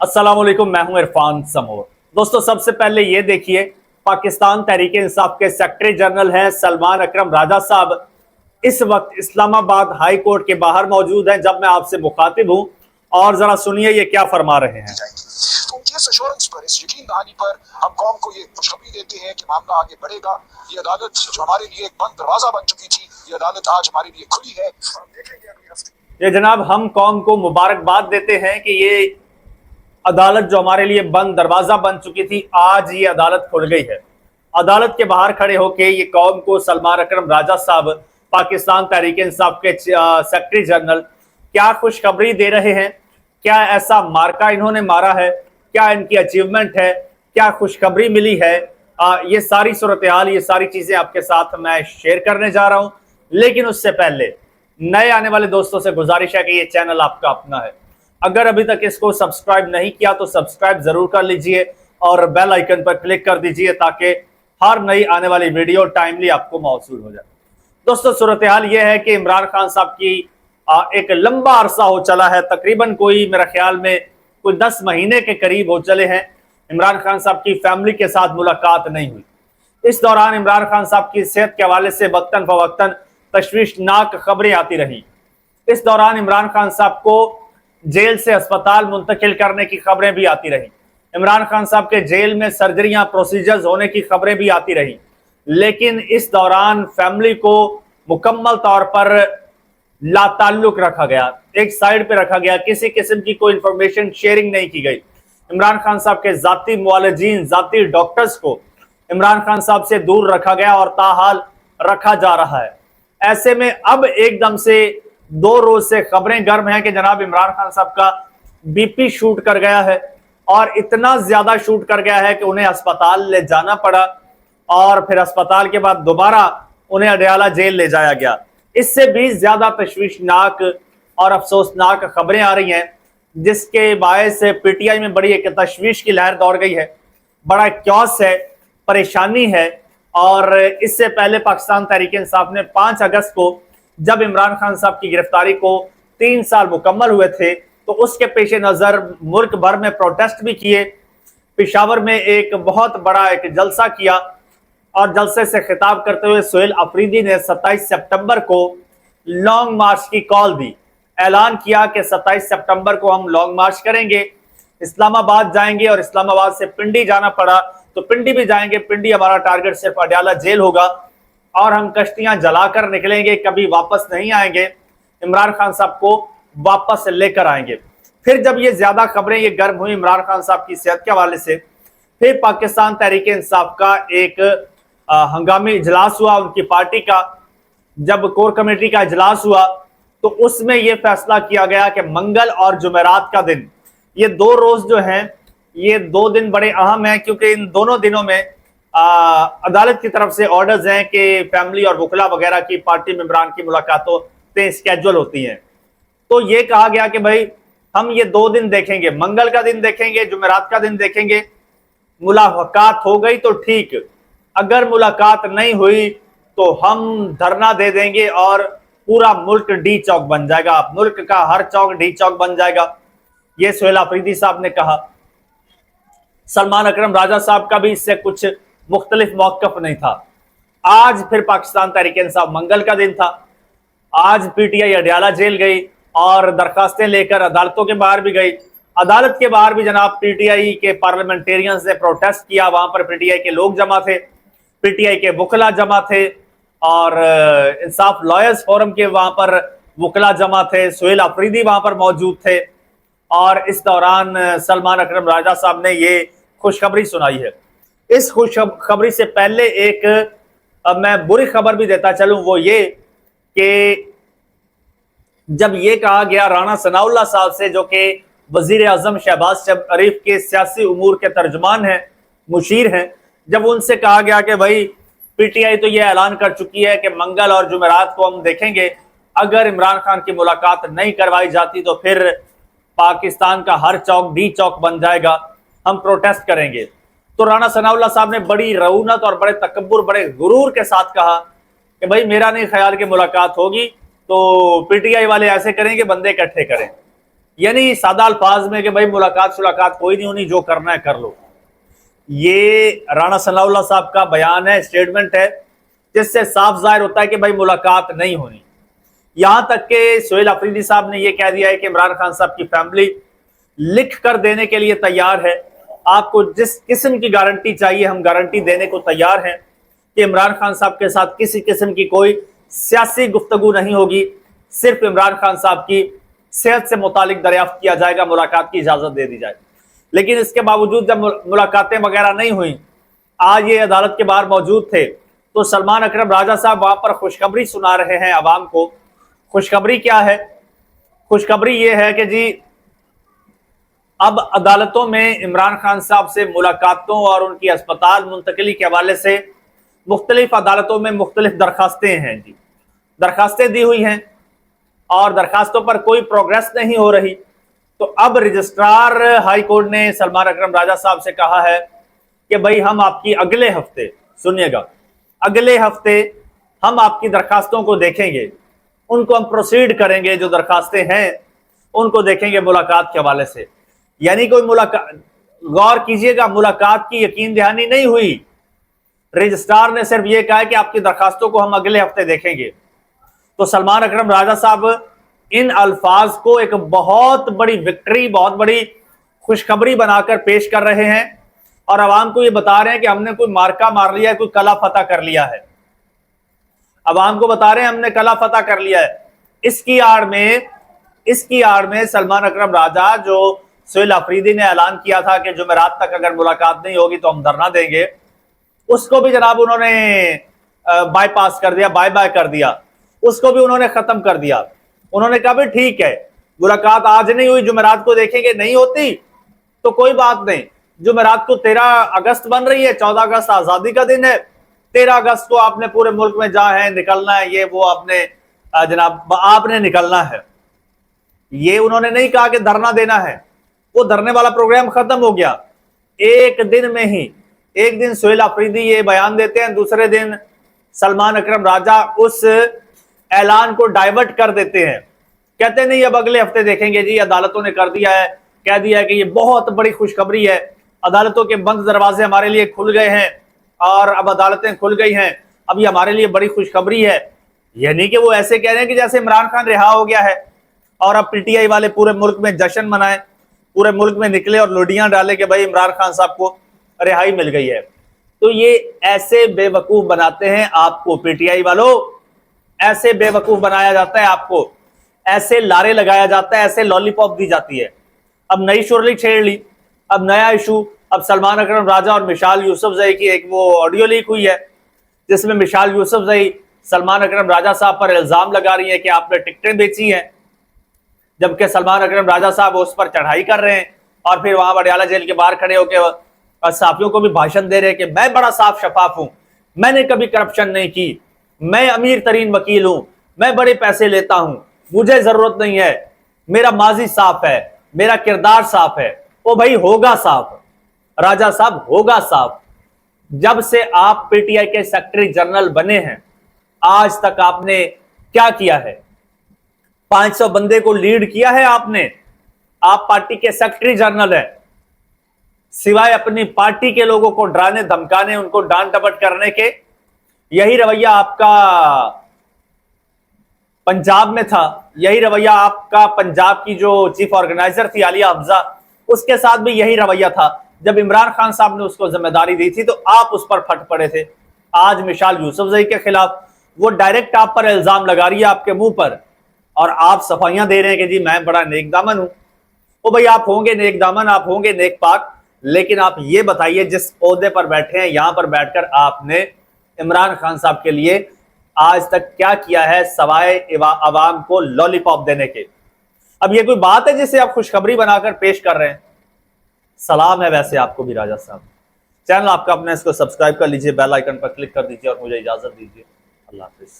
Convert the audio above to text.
अस्सलामुअलैकुम, मैं हूं इरफान समोर। दोस्तों, सबसे पहले ये देखिए, पाकिस्तान तहरीक इंसाफ के सेक्रेटरी जनरल हैं सलमान अकरम राजा साहब इस वक्त इस्लामाबाद हाई कोर्ट के बाहर मौजूद हैं जब मैं आपसे मुखातिब हूं। और जरा सुनिए ये क्या फरमा रहे हैं। तो उनकी इस एश्योरेंस पर, इस यकीन दहानी पर हम कौम को ये खुशखबरी देते हैं कि मामला आगे बढ़ेगा। ये अदालत जो हमारे लिए एक बंद दरवाजा बन चुकी थी, ये अदालत आज हमारे लिए खुली है। हम देखेंगे अगले हफ्ते। ये जनाब, हम कौम को मुबारकबाद देते हैं कि ये अदालत जो हमारे लिए बंद दरवाजा बन चुकी थी, आज ये अदालत खुल गई है। अदालत के बाहर खड़े होकर ये कौम को सलमान अकरम राजा साहब, पाकिस्तान तहरीक इंसाफ के सेक्रेटरी जनरल, क्या खुशखबरी दे रहे हैं। क्या ऐसा मार्का इन्होंने मारा है, क्या इनकी अचीवमेंट है, क्या खुशखबरी मिली है। ये सारी सूरत हाल, ये सारी चीजें आपके साथ मैं शेयर करने जा रहा हूं। लेकिन उससे पहले नए आने वाले दोस्तों से गुजारिश है कि ये चैनल आपका अपना है। अगर अभी तक इसको सब्सक्राइब नहीं किया तो सब्सक्राइब जरूर कर लीजिए और बेल आइकन पर क्लिक कर दीजिए ताकि हर नई आने वाली वीडियो टाइमली आपको मौसूल हो जाए। दोस्तों, सूरत हाल यह है कि इमरान खान साहब की एक लंबा अरसा हो चला है, तकरीबन कोई मेरे ख्याल में कोई 10 महीने के करीब हो चले हैं इमरान खान साहब की फैमिली के साथ मुलाकात नहीं हुई। इस दौरान इमरान खान साहब की सेहत के हवाले से वक्तन फवक्तन तशवीशनाक खबरें आती रही। इस दौरान इमरान खान साहब को जेल से अस्पताल मुंतकिल करने की खबरें भी आती रही। इमरान खान साहब के जेल में सर्जरियां, प्रोसीजर्स होने की खबरें भी आती रही। लेकिन इस दौरान फैमिली को मुकम्मल तौर पर लाताल्लुक रखा गया, एक साइड पे रखा गया। किसी किस्म की कोई इंफॉर्मेशन शेयरिंग नहीं की गई। इमरान खान साहब के जाती मुआलजीन, जाती डॉक्टर्स को इमरान खान साहब से दूर रखा गया और ताहाल रखा जा रहा है। ऐसे में अब एकदम से 2 रोज से खबरें गर्म हैं कि जनाब इमरान खान साहब का बीपी शूट कर गया है और इतना ज्यादा शूट कर गया है कि उन्हें अस्पताल ले जाना पड़ा और फिर अस्पताल के बाद दोबारा उन्हें अडयाला जेल ले जाया गया। इससे भी ज्यादा तशवीशनाक और अफसोसनाक खबरें आ रही हैं, जिसके बायस पीटीआई में बड़ी एक तशवीश की लहर दौड़ गई है। बड़ा क्योस है, परेशानी है। और इससे पहले पाकिस्तान तहरीक इंसाफ ने 5 अगस्त को, जब इमरान खान साहब की गिरफ्तारी को 3 साल मुकम्मल हुए थे, तो उसके पेश नजर मुल्क भर में प्रोटेस्ट भी किए। पेशावर में एक बहुत बड़ा एक जलसा किया और जलसे से खिताब करते हुए सुहेल अफरीदी ने 27 सितंबर को लॉन्ग मार्च की कॉल दी। ऐलान किया कि 27 सितंबर को हम लॉन्ग मार्च करेंगे, इस्लामाबाद जाएंगे और इस्लामाबाद से पिंडी जाना पड़ा तो पिंडी भी जाएंगे। पिंडी हमारा टारगेट सिर्फ अडयाला जेल होगा और हम कश्तियां जलाकर निकलेंगे, कभी वापस नहीं आएंगे। इमरान खान साहब को वापस लेकर आएंगे। फिर जब ये ज्यादा खबरें ये गर्म हुई इमरान खान साहब की सेहत के हवाले से, फिर पाकिस्तान तहरीक इंसाफ का एक हंगामी इजलास हुआ उनकी पार्टी का। जब कोर कमेटी का इजलास हुआ तो उसमें यह फैसला किया गया कि मंगल और जुमेरात का दिन, ये 2 रोज जो हैं, ये 2 दिन बड़े अहम हैं, क्योंकि इन दोनों दिनों में अदालत की तरफ से ऑर्डर्स हैं कि फैमिली और वकला वगैरह की पार्टी मेंबरान की मुलाकातें स्केड्यूल होती हैं। तो ये कहा गया कि भाई हम ये 2 दिन देखेंगे, मंगल का दिन देखेंगे, जुमेरात का दिन देखेंगे। मुलाकात हो गई तो ठीक, अगर मुलाकात नहीं हुई तो हम धरना दे देंगे और पूरा मुल्क डी चौक बन जाएगा, मुल्क का हर चौक डी चौक बन जाएगा। ये सुहेल अफरीदी साहब ने कहा। सलमान अकरम राजा साहब का भी इससे कुछ मुख्तलिफ मौक़िफ़ नहीं था। आज फिर पाकिस्तान तहरीक इंसाफ, मंगल का दिन था, आज पीटीआई अडयाला जेल गई और दरखास्तें लेकर अदालतों के बाहर भी गई। अदालत के बाहर भी जनाब पीटीआई के पार्लियामेंटेरियंस ने प्रोटेस्ट किया। वहां पर पीटीआई के लोग जमा थे, पीटीआई के वकला जमा थे और इंसाफ लॉयर्स फोरम के वहां पर वकला जमा थे। सुहेल अफरीदी वहां पर मौजूद थे और इस दौरान सलमान अकरम राजा साहब ने ये खुशखबरी सुनाई है। इस खुशखबरी से पहले एक मैं बुरी खबर भी देता चलूं, वो ये कि जब ये कहा गया राणा सनाउल्लाह साहब से, जो कि वजीर आजम शहबाज शरीफ के सियासी उमूर के तर्जुमान हैं, मुशीर हैं, जब उनसे कहा गया कि भाई पीटीआई तो ये ऐलान कर चुकी है कि मंगल और जुमेरात को हम देखेंगे, अगर इमरान खान की मुलाकात नहीं करवाई जाती तो फिर पाकिस्तान का हर चौक डी चौक बन जाएगा, हम प्रोटेस्ट करेंगे। तो राणा सनाउल्लाह साहब ने बड़ी रऊनत और बड़े तकब्बुर, बड़े गुरूर के साथ कहा कि भाई मेरा नहीं ख्याल कि मुलाकात होगी, तो पीटीआई वाले ऐसे करेंगे, बंदे इकट्ठे करें। यानी सादा अल्फाज में कि भाई मुलाकात शुलाकात कोई नहीं होनी, जो करना है कर लो। ये राणा सनाउल्लाह साहब का बयान है, स्टेटमेंट है, जिससे साफ जाहिर होता है कि भाई मुलाकात नहीं होनी। यहां तक कि सोहेल अफरीदी साहब ने यह कह दिया है कि इमरान खान साहब की फैमिली लिख कर देने के लिए तैयार है, आपको जिस किस्म की गारंटी चाहिए हम गारंटी देने को तैयार हैं कि इमरान खान साहब के साथ किसी किस्म की कोई सियासी गुफ्तगू नहीं होगी, सिर्फ इमरान खान साहब की सेहत से मुतालिक दरियाफ्त किया जाएगा, मुलाकात की इजाजत दे दी जाए। लेकिन इसके बावजूद जब मुलाकातें वगैरह नहीं हुई, आज ये अदालत के बाहर मौजूद थे, तो सलमान अकरम राजा साहब वहां पर खुशखबरी सुना रहे हैं आवाम को। खुशखबरी क्या है? खुशखबरी ये है कि जी अब अदालतों में इमरान खान साहब से मुलाकातों और उनकी अस्पताल मुंतकिली के हवाले से मुख्तलिफ अदालतों में मुख्तलिफ दरखास्तें हैं जी, दरखास्तें दी हुई हैं और दरखास्तों पर कोई प्रोग्रेस नहीं हो रही। तो अब रजिस्ट्रार हाई कोर्ट ने सलमान अकरम राजा साहब से कहा है कि भाई हम आपकी अगले हफ्ते, सुनिएगा, अगले हफ्ते हम आपकी दरखास्तों को देखेंगे, उनको हम प्रोसीड करेंगे, जो दरखास्तें हैं उनको देखेंगे मुलाकात के हवाले से। यानी कोई मुलाकात, गौर कीजिएगा, मुलाकात की यकीन दहानी नहीं हुई। रजिस्ट्रार ने सिर्फ यह कहा कि आपकी दरखास्तों को हम अगले हफ्ते देखेंगे। तो सलमान अकरम राजा साहब इन अल्फाज को एक बहुत बड़ी विक्ट्री, बहुत बड़ी खुशखबरी बनाकर पेश कर रहे हैं और आवाम को यह बता रहे हैं कि हमने कोई मार्का मार लिया है, कोई कला फतह कर लिया है। आवाम को बता रहे हैं हमने कला फतह कर लिया है। इसकी आड़ में सलमान अकरम राजा, जो सोहेल अफरीदी ने ऐलान किया था कि जुमेरात तक अगर मुलाकात नहीं होगी तो हम धरना देंगे, उसको भी जनाब उन्होंने बाईपास कर दिया, बाय कर दिया, उसको भी उन्होंने खत्म कर दिया। उन्होंने कहा भी ठीक है, मुलाकात आज नहीं हुई, जुमेरात को देखेंगे, नहीं होती तो कोई बात नहीं, जुमेरात को 13 अगस्त बन रही है, 14 अगस्त आजादी का दिन है, 13 अगस्त को आपने पूरे मुल्क में जहां है निकलना है, ये वो आपने जनाब आपने निकलना है। ये उन्होंने नहीं कहा कि धरना देना है, वो धरने वाला प्रोग्राम खत्म हो गया। एक दिन में ही, एक दिन सोहेल अफरीदी ये बयान देते हैं, दूसरे दिन सलमान अकरम राजा उस ऐलान को डाइवर्ट कर देते हैं, कहते नहीं अब अगले हफ्ते देखेंगे जी, अदालतों ने कर दिया है, कह दिया है कि ये बहुत बड़ी खुशखबरी है, अदालतों के बंद दरवाजे हमारे लिए खुल गए हैं और अब अदालतें खुल गई हैं, अब ये हमारे लिए बड़ी खुशखबरी है। यानी कि वो ऐसे कह रहे हैं कि जैसे इमरान खान रिहा हो गया है और अब पीटीआई वाले पूरे मुल्क में जश्न मनाएं, पूरे मुल्क में निकले और लुडियां डाले कि भाई इमरान खान साहब को रिहाई मिल गई है। तो ये ऐसे बेवकूफ बनाते हैं आपको, पीटीआई वालों, ऐसे बेवकूफ बनाया जाता है आपको, ऐसे लारे लगाया जाता है, ऐसे लॉलीपॉप दी जाती है। अब नई शुरली छेड़ ली, अब नया इशू, अब सलमान अकरम राजा और मिशाल यूसुफजई की एक वो ऑडियो लीक हुई है जिसमें मिशाल यूसुफजई सलमान अकरम राजा साहब पर इल्जाम लगा रही है कि आपने टिकटें बेची हैं, जबकि सलमान अकरम राजा साहब उस पर चढ़ाई कर रहे हैं और फिर वहां पटियाला जेल के बाहर खड़े होकर साफियों को भी भाषण दे रहे हैं कि मैं बड़ा साफ शफाफ हूं, मैंने कभी करप्शन नहीं की, मैं अमीर तरीन वकील हूं, मैं बड़े पैसे लेता हूं, मुझे जरूरत नहीं है, मेरा माजी साफ है, मेरा किरदार साफ है। ओ भाई होगा साफ, राजा साहब होगा साफ। जब से आप पीटीआई के सेक्रेटरी जनरल बने हैं आज तक आपने क्या किया है? 500 बंदे को लीड किया है आपने, आप पार्टी के सेक्रेटरी जनरल हैं, सिवाय अपनी पार्टी के लोगों को डराने धमकाने, उनको डांट डपट करने के। यही रवैया आपका पंजाब में था, यही रवैया आपका पंजाब की जो चीफ ऑर्गेनाइजर थी आलिया हफ्जा, उसके साथ भी यही रवैया था। जब इमरान खान साहब ने उसको जिम्मेदारी दी थी तो आप उस पर फट पड़े थे। आज मिशाल यूसुफजई के खिलाफ वो डायरेक्ट आप पर इल्जाम लगा रही है, आपके मुंह पर, और आप सफाइयां दे रहे हैं कि जी मैं बड़ा नेक दामन हूं। ओ भाई आप होंगे नेक दामन, आप होंगे नेक पाक, लेकिन आप ये बताइए जिस ओहदे पर बैठे हैं, यहां पर बैठकर आपने इमरान खान साहब के लिए आज तक क्या किया है सवाए अवाम को लॉलीपॉप देने के? अब ये कोई बात है जिसे आप खुशखबरी बनाकर पेश कर रहे हैं? सलाम है वैसे आपको भी राजा साहब। चैनल आपका अपना, इसको सब्सक्राइब कर लीजिए, बेल आइकन पर क्लिक कर दीजिए और मुझे इजाजत दीजिए। अल्लाह हाफिज।